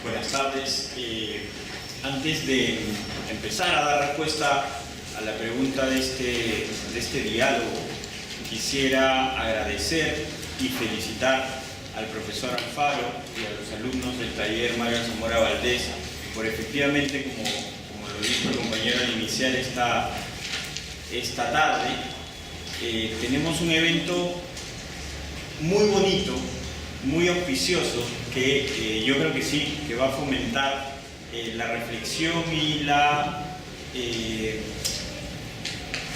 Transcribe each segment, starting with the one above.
Buenas tardes. Antes de empezar a dar respuesta a la pregunta de este diálogo, quisiera agradecer y felicitar al profesor Alfaro y a los alumnos del taller Mario Zamora Valdés por efectivamente, como lo dijo el compañero al iniciar esta tarde, tenemos un evento muy bonito, muy auspicioso, que yo creo que sí, que va a fomentar la reflexión y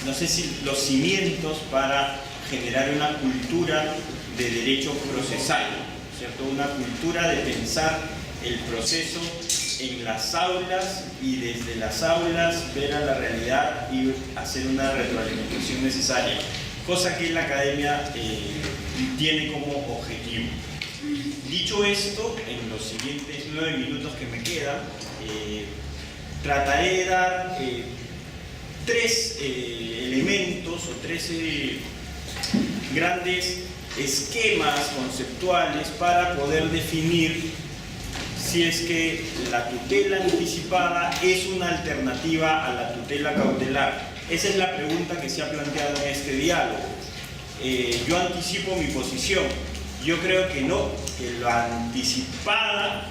no sé si los cimientos para generar una cultura de derecho procesal, ¿cierto? Una cultura de pensar el proceso en las aulas y desde las aulas ver a la realidad y hacer una retroalimentación necesaria, cosa que la academia tiene como objetivo. Dicho esto, en los siguientes 9 minutos que me quedan, trataré de dar 3 elementos o 3 grandes esquemas conceptuales para poder definir si es que la tutela anticipada es una alternativa a la tutela cautelar. Esa es la pregunta que se ha planteado en este diálogo. Yo anticipo mi posición. Yo creo que no, que la anticipada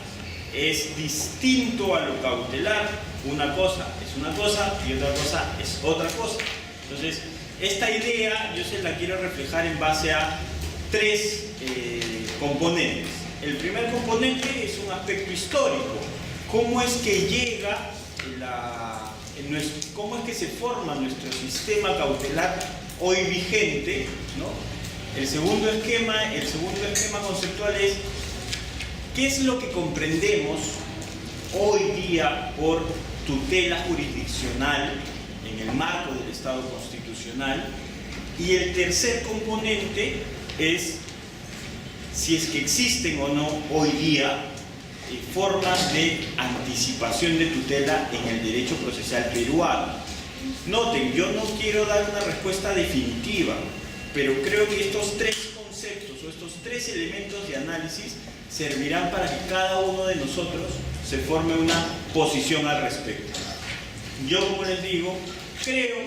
es distinto a lo cautelar. Una cosa es una cosa y otra cosa es otra cosa. Entonces, esta idea yo se la quiero reflejar en base a 3 componentes. El primer componente es un aspecto histórico. ¿Cómo es que llega cómo es que se forma nuestro sistema cautelar hoy vigente, ¿no? El segundo esquema conceptual es ¿qué es lo que comprendemos hoy día por tutela jurisdiccional en el marco del Estado constitucional? Y el tercer componente es si es que existen o no hoy día formas de anticipación de tutela en el derecho procesal peruano. Noten, yo no quiero dar una respuesta definitiva, pero creo que estos 3 conceptos o estos 3 elementos de análisis servirán para que cada uno de nosotros se forme una posición al respecto. Yo, como les digo, creo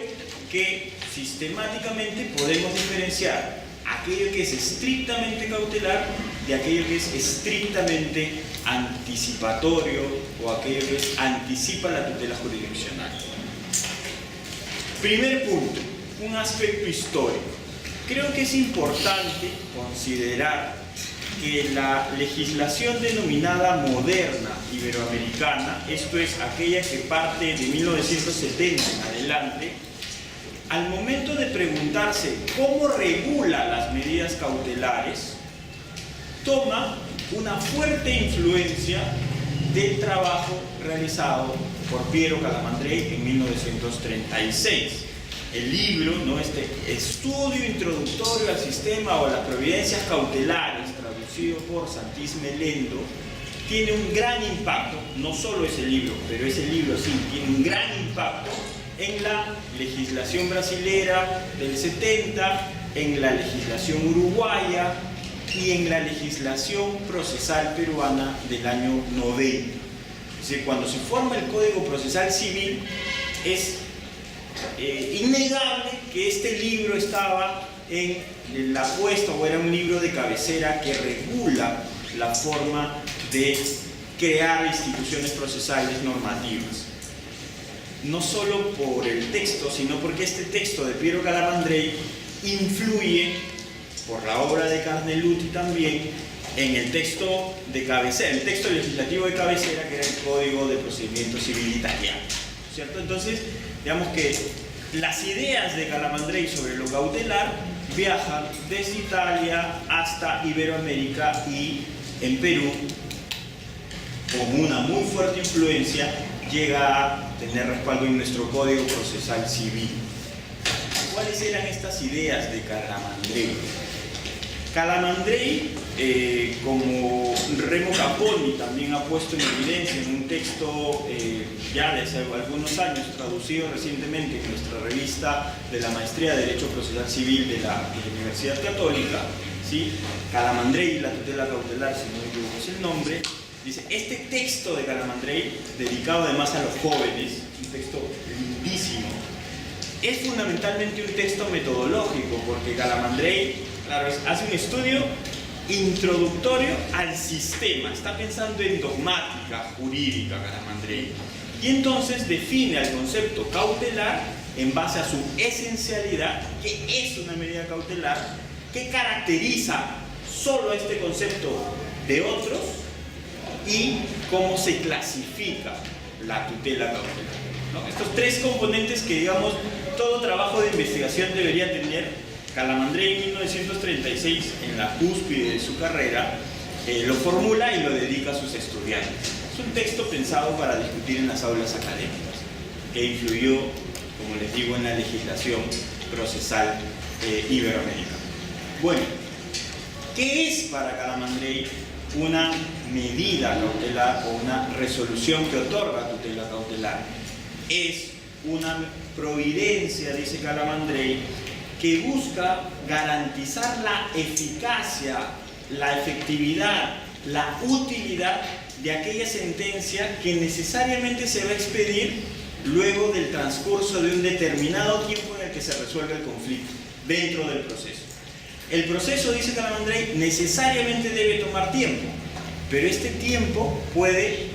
que sistemáticamente podemos diferenciar aquello que es estrictamente cautelar de aquello que es estrictamente anticipatorio o aquello que anticipa la tutela jurisdiccional. Primer punto, un aspecto histórico. Creo que es importante considerar que la legislación denominada moderna iberoamericana, esto es, aquella que parte de 1970 en adelante, al momento de preguntarse cómo regula las medidas cautelares, toma una fuerte influencia del trabajo realizado por Piero Calamandrei en 1936. El libro, ¿no? Este estudio introductorio al sistema o las providencias cautelares, traducido por Santís Melendo, tiene un gran impacto, no solo ese libro, pero ese libro sí tiene un gran impacto en la legislación brasilera del 70, en la legislación uruguaya y en la legislación procesal peruana del año 90. Es decir, cuando se forma el Código Procesal Civil, es innegable que este libro estaba en la puesta o era un libro de cabecera que regula la forma de crear instituciones procesales normativas. No solo por el texto, sino porque este texto de Piero Calamandrei influye, por la obra de Carneluti también, en el texto de cabecera, el texto legislativo de cabecera, que era el Código de Procedimiento Civil italiano, ¿cierto? Entonces, digamos que las ideas de Calamandrei sobre lo cautelar viajan desde Italia hasta Iberoamérica y en Perú, con una muy fuerte influencia, llega a tener respaldo en nuestro Código Procesal Civil. ¿Cuáles eran estas ideas de Calamandrei? Calamandrei, como Remo Caponi también ha puesto en evidencia en un texto ya de hace algunos años, traducido recientemente en nuestra revista de la Maestría de Derecho Procesal Civil de la Universidad Católica, ¿sí? Calamandrei, la tutela cautelar, si no me equivoco es el nombre, Dice, este texto de Calamandrei, dedicado además a los jóvenes, un texto lindísimo, es fundamentalmente un texto metodológico, porque Calamandrei, claro, hace un estudio introductorio al sistema, está pensando en dogmática jurídica Calamandrei, y entonces define al concepto cautelar en base a su esencialidad, que es una medida cautelar, que caracteriza solo este concepto de otros, y cómo se clasifica la tutela cautelar, ¿no? Estos tres componentes que, digamos, todo trabajo de investigación debería tener. Calamandrei en 1936, en la cúspide de su carrera, lo formula y lo dedica a sus estudiantes. Es un texto pensado para discutir en las aulas académicas, que influyó, como les digo, en la legislación procesal iberoamericana. Bueno, ¿qué es para Calamandrei una medida cautelar o una resolución que otorga tutela cautelar? Es una providencia, dice Calamandrei, que busca garantizar la eficacia, la efectividad, la utilidad de aquella sentencia que necesariamente se va a expedir luego del transcurso de un determinado tiempo en el que se resuelve el conflicto dentro del proceso. El proceso, dice Calamandrei, necesariamente debe tomar tiempo, pero este tiempo puede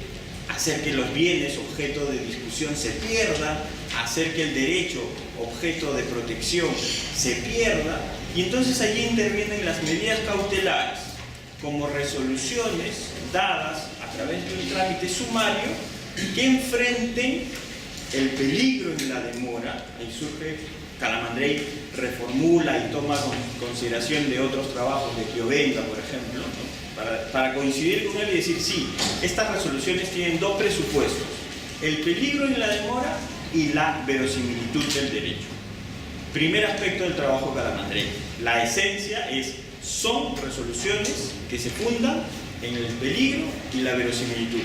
hacer que los bienes objeto de discusión se pierdan, hacer que el derecho objeto de protección se pierda, y entonces allí intervienen las medidas cautelares como resoluciones dadas a través de un trámite sumario que enfrenten el peligro en la demora. Ahí surge, Calamandrei reformula y toma consideración de otros trabajos de Chiovenda, por ejemplo, ¿no? para coincidir con él y decir, sí, estas resoluciones tienen dos presupuestos: el peligro en la demora y la verosimilitud del derecho. Primer aspecto del trabajo de Calamandrei. La esencia son resoluciones que se fundan en el peligro y la verosimilitud.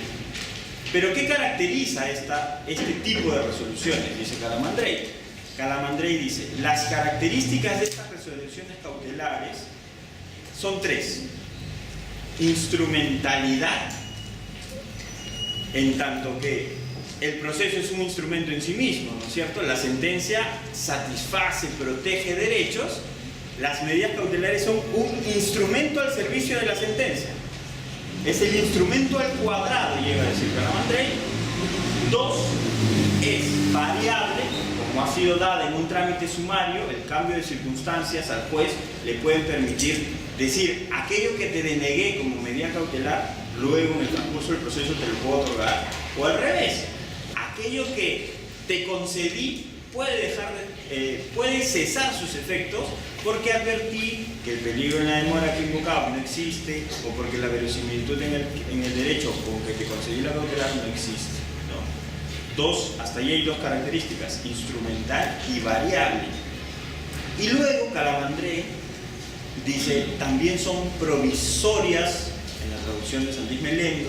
Pero ¿qué caracteriza este tipo de resoluciones? Dice Calamandrei. Calamandrei dice, las características de estas resoluciones cautelares son tres: instrumentalidad, en tanto que el proceso es un instrumento en sí mismo, ¿no es cierto? La sentencia satisface, protege derechos. Las medidas cautelares son un instrumento al servicio de la sentencia. Es el instrumento al cuadrado, llega a decir Calamandrei. Dos, es variable, como ha sido dada en un trámite sumario. El cambio de circunstancias al juez le pueden permitir decir, aquello que te denegué como medida cautelar, luego en el transcurso del proceso te lo puedo otorgar. O al revés, aquello que te concedí puede cesar sus efectos porque advertí que el peligro en la demora que invocaba no existe, o porque la verosimilitud en el derecho con que te concedí la cautelar no existe, ¿no? Hasta ahí hay dos características: instrumental y variable. Y luego Calamandrei dice, también son provisorias, en la traducción de Santis Melendo,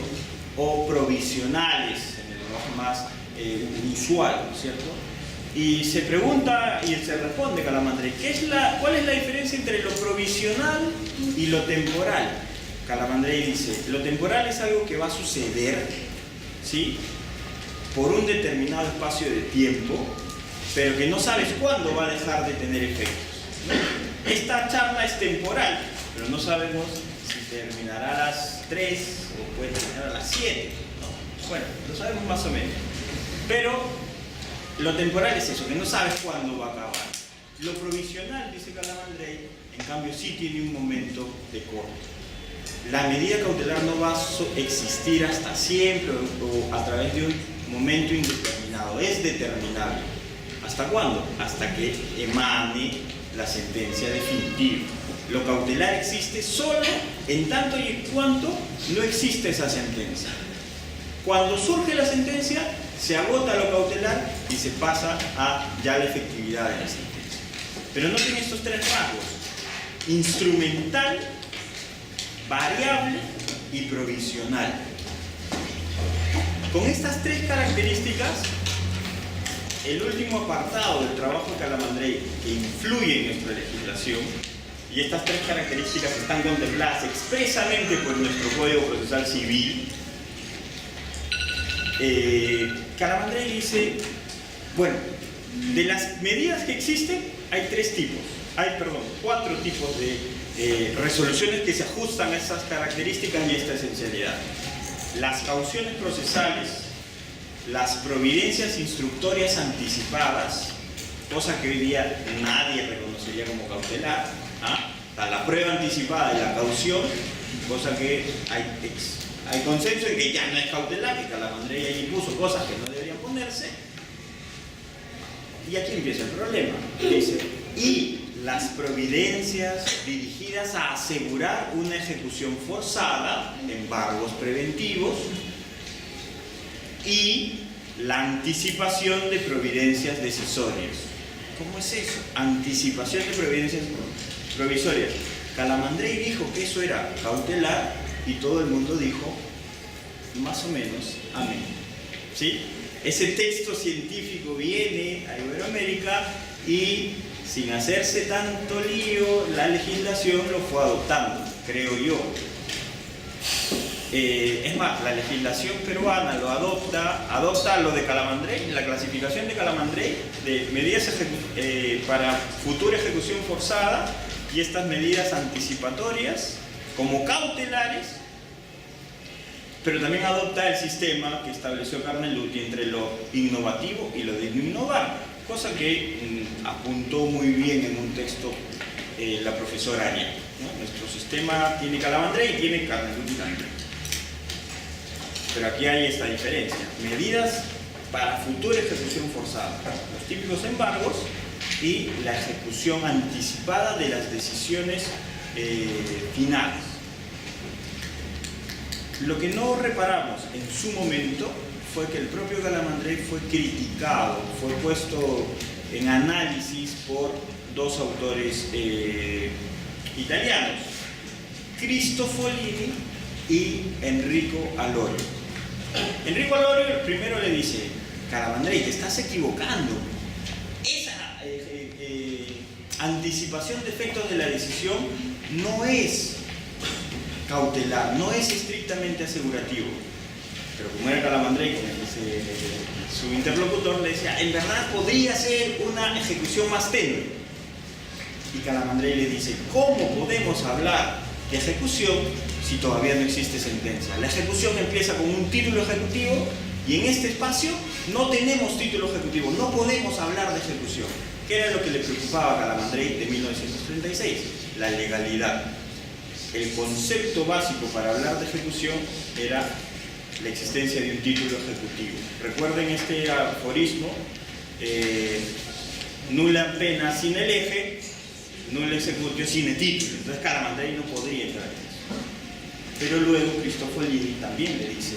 o provisionales, en el lenguaje más usual, ¿no es cierto? Y se pregunta y se responde Calamandrei, ¿cuál es la diferencia entre lo provisional y lo temporal? Calamandrei dice, lo temporal es algo que va a suceder, ¿sí?, por un determinado espacio de tiempo, pero que no sabes cuándo va a dejar de tener efectos, ¿no? Esta charla es temporal, pero no sabemos si terminará a las 3 o puede terminar a las 7, ¿no? Bueno, lo sabemos más o menos. Pero lo temporal es eso, que no sabes cuándo va a acabar. Lo provisional, dice Calamandrei, en cambio sí tiene un momento de corte. La medida cautelar no va a existir hasta siempre o a través de un momento indeterminado, es determinable. ¿Hasta cuándo? Hasta que emane la sentencia definitiva. Lo cautelar existe solo en tanto y en cuanto no existe esa sentencia. Cuando surge la sentencia, se agota lo cautelar y se pasa a ya la efectividad de la sentencia. Pero noten estos tres rasgos: instrumental, variable y provisional. Con estas tres características, el último apartado del trabajo de Calamandrei que influye en nuestra legislación, y estas tres características están contempladas expresamente por nuestro Código Procesal Civil, Calamandrei dice, bueno, de las medidas que existen hay cuatro tipos de resoluciones que se ajustan a esas características y a esta esencialidad. Las cauciones procesales, las providencias instructorias anticipadas, cosa que hoy día nadie reconocería como cautelar, la prueba anticipada de la caución, cosa que hay consenso en que ya no es cautelar, que Calamandrei ahí puso cosas que no deberían ponerse. Y aquí empieza el problema. Dice, y las providencias dirigidas a asegurar una ejecución forzada, embargos preventivos, y la anticipación de providencias decisorias. ¿Cómo es eso? Anticipación de providencias provisorias. Calamandrei dijo que eso era cautelar y todo el mundo dijo, más o menos, amén. ¿Sí? Ese texto científico viene a Iberoamérica y, sin hacerse tanto lío, la legislación lo fue adoptando, creo yo. Es más, la legislación peruana lo adopta lo de Calamandrei, la clasificación de Calamandrei de medidas para futura ejecución forzada y estas medidas anticipatorias como cautelares, pero también adopta el sistema que estableció Carneluti entre lo innovativo y lo de no innovar, cosa que apuntó muy bien en un texto la profesora Arias, ¿no? Nuestro sistema tiene Calamandrei y tiene Carneluti también. Pero aquí hay esta diferencia. Medidas para futura ejecución forzada. Los típicos embargos y la ejecución anticipada de las decisiones finales. Lo que no reparamos en su momento fue que el propio Calamandrei fue criticado, fue puesto en análisis por dos autores italianos, Cristofolini y Enrico Alorio. Enrico Alorio primero le dice, Calamandrei, te estás equivocando. Esa anticipación de efectos de la decisión no es cautelar, no es estrictamente asegurativo. Pero como era Calamandrei, su interlocutor le decía, en verdad podría ser una ejecución más tenue. Y Calamandrei le dice, ¿cómo podemos hablar de ejecución si todavía no existe sentencia? La ejecución empieza con un título ejecutivo y en este espacio no tenemos título ejecutivo, no podemos hablar de ejecución. ¿Qué era lo que le preocupaba a Calamandrei de 1936? La legalidad. El concepto básico para hablar de ejecución era la existencia de un título ejecutivo. Recuerden este aforismo, nulla pena sin el eje, nulla executio sine titulo. Entonces Calamandrei no podría entrar en eso. Pero luego Cristofolini también le dice,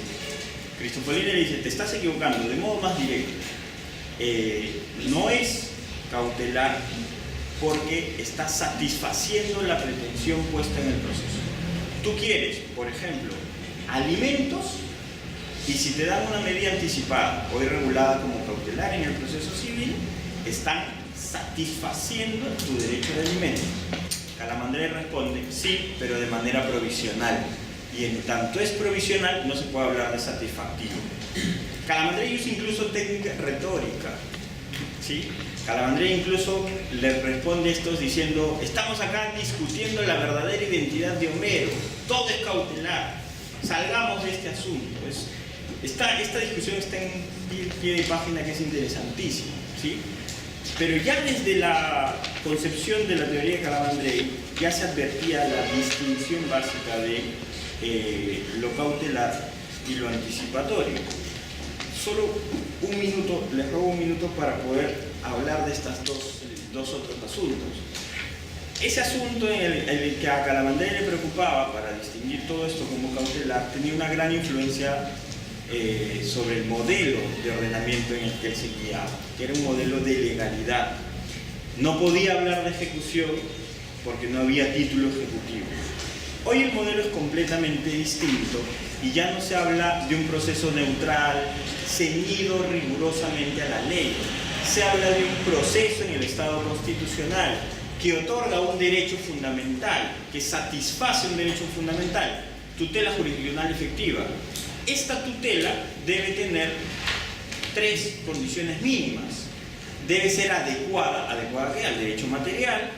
te estás equivocando de modo más directo. No es cautelar porque está satisfaciendo la pretensión puesta en el proceso. Tú quieres, por ejemplo, alimentos, y si te dan una medida anticipada, hoy regulada como cautelar en el proceso civil, están satisfaciendo tu derecho de alimentos. Calamandrei responde, sí, pero de manera provisional. Y en tanto es provisional, no se puede hablar de satisfactivo. Calamandrei usa incluso técnica retórica, ¿sí? Calamandrei incluso le responde a estos diciendo, estamos acá discutiendo la verdadera identidad de Homero, todo es cautelar, salgamos de este asunto. Esta discusión está en pie de página que es interesantísima, ¿sí? Pero ya desde la concepción de la teoría de Calamandrei ya se advertía la distinción básica de lo cautelar y lo anticipatorio. Solo un minuto, les robo un minuto para poder hablar de estas dos otros asuntos. Ese asunto en el que a Calamandrei le preocupaba para distinguir todo esto como cautelar tenía una gran influencia sobre el modelo de ordenamiento en el que él se guiaba, que era un modelo de legalidad. No podía hablar de ejecución porque no había título ejecutivo. Hoy el modelo es completamente distinto y ya no se habla de un proceso neutral, ceñido rigurosamente a la ley. Se habla de un proceso en el Estado constitucional que otorga un derecho fundamental, que satisface un derecho fundamental, tutela jurisdiccional efectiva. esta tutela debe tener 3 condiciones mínimas. Debe ser adecuada al derecho material,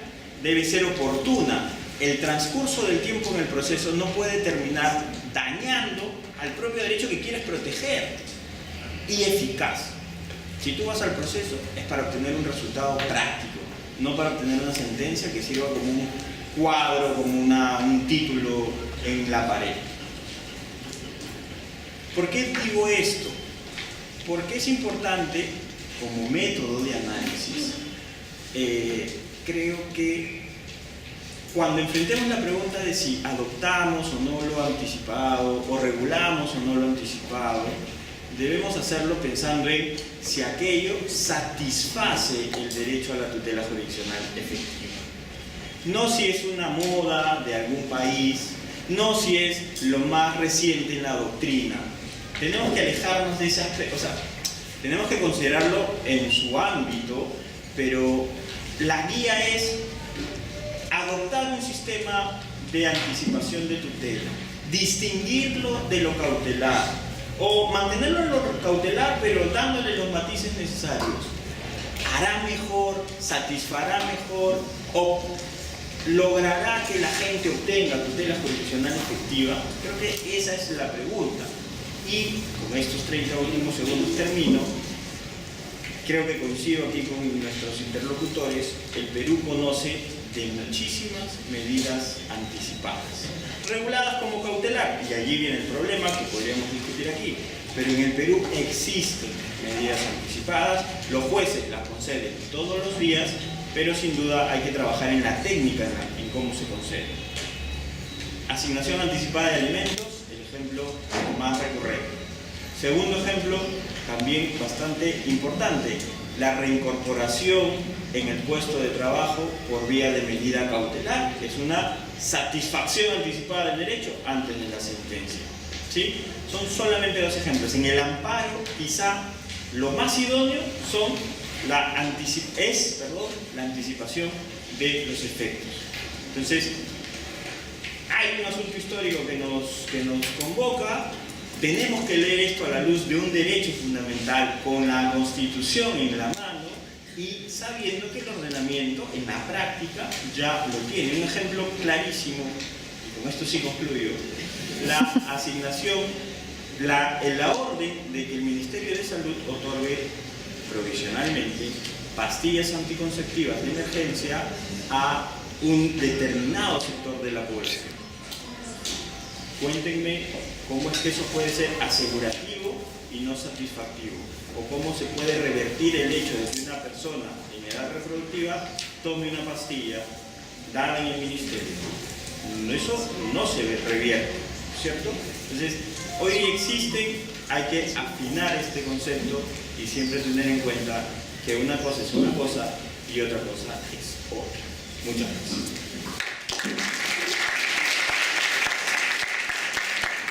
debe ser oportuna. El transcurso del tiempo en el proceso no puede terminar dañando al propio derecho que quieres proteger, y eficaz. Si tú vas al proceso es para obtener un resultado práctico, no para obtener una sentencia que sirva como un cuadro, como un título en la pared. ¿Por qué digo esto? Porque es importante como método de análisis. Creo que cuando enfrentemos la pregunta de si adoptamos o no lo anticipado, o regulamos o no lo anticipado, debemos hacerlo pensando en si aquello satisface el derecho a la tutela jurisdiccional efectiva. No si es una moda de algún país, no si es lo más reciente en la doctrina. Tenemos que alejarnos de ese aspecto, o sea, tenemos que considerarlo en su ámbito, pero la guía es adoptar un sistema de anticipación de tutela, distinguirlo de lo cautelar, o mantenerlo en lo cautelar pero dándole los matices necesarios. Hará mejor, satisfará mejor, o logrará que la gente obtenga tutela jurisdiccional efectiva. Creo que esa es la pregunta. Y con estos 30 últimos segundos termino. Creo que coincido aquí con nuestros interlocutores. El Perú conoce de muchísimas medidas anticipadas, reguladas como cautelar, y allí viene el problema que podríamos discutir aquí. Pero en el Perú existen medidas anticipadas, los jueces las conceden todos los días, pero sin duda hay que trabajar en la técnica, en cómo se concede. Asignación anticipada de alimentos, el ejemplo más recurrente. Segundo ejemplo, también bastante importante, la reincorporación en el puesto de trabajo por vía de medida cautelar, que es una satisfacción anticipada del derecho antes de la sentencia. ¿Sí? Son solamente 2 ejemplos. En el amparo, quizá lo más idóneo son la anticipación de los efectos. Entonces, hay un asunto histórico que nos convoca. Tenemos que leer esto a la luz de un derecho fundamental con la Constitución en la mano y sabiendo que el ordenamiento en la práctica ya lo tiene. Un ejemplo clarísimo, y con esto sí concluyo, la asignación, la orden de que el Ministerio de Salud otorgue provisionalmente pastillas anticonceptivas de emergencia a un determinado sector de la población. Cuéntenme cómo es que eso puede ser asegurativo y no satisfactivo, o cómo se puede revertir el hecho de que una persona en edad reproductiva tome una pastilla dada en el ministerio. Eso no se revierte, ¿cierto? Entonces, hoy existen, hay que afinar este concepto y siempre tener en cuenta que una cosa es una cosa y otra cosa es otra. Muchas gracias.